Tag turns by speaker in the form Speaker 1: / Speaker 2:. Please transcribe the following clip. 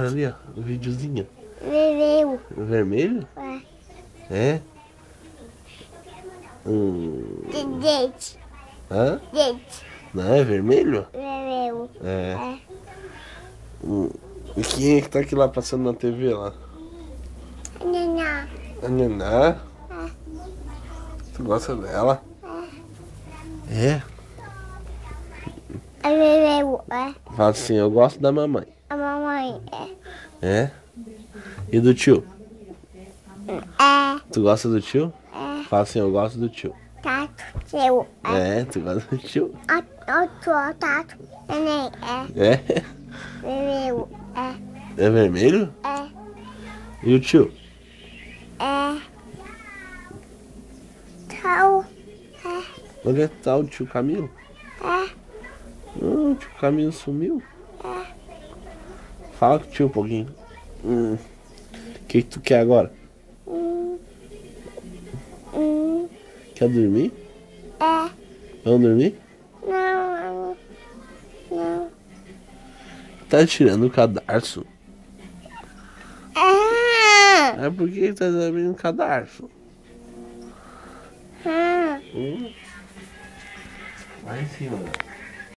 Speaker 1: celular ali, ó. O videozinho.
Speaker 2: Vermelho.
Speaker 1: Vermelho? É?
Speaker 2: Dente.
Speaker 1: Hã?
Speaker 2: Dente.
Speaker 1: Não, é vermelho?
Speaker 2: Vermelho.
Speaker 1: É. E quem é que tá aqui lá passando na TV lá?
Speaker 2: Nhanhá.
Speaker 1: A Naná? Tu gosta dela? É?
Speaker 2: É vermelho.
Speaker 1: Fala assim, eu gosto da mamãe.
Speaker 2: A mamãe.
Speaker 1: É? E do tio?
Speaker 2: É.
Speaker 1: Tu gosta do tio? Fala assim, eu gosto do tio.
Speaker 2: Tato. Seu.
Speaker 1: É, tu gosta do tio?
Speaker 2: Outro tato. Neném.
Speaker 1: É?
Speaker 2: Vermelho.
Speaker 1: É vermelho? E o tio?
Speaker 2: Tchau.
Speaker 1: Onde é que tá o tio Camilo? O tio Camilo sumiu. Fala com o tio um pouquinho. O que tu quer agora? Quer dormir? Vamos dormir?
Speaker 2: Não. Não.
Speaker 1: Tá tirando o cadarço. É porque tá abrindo o cadarço. Vai em cima.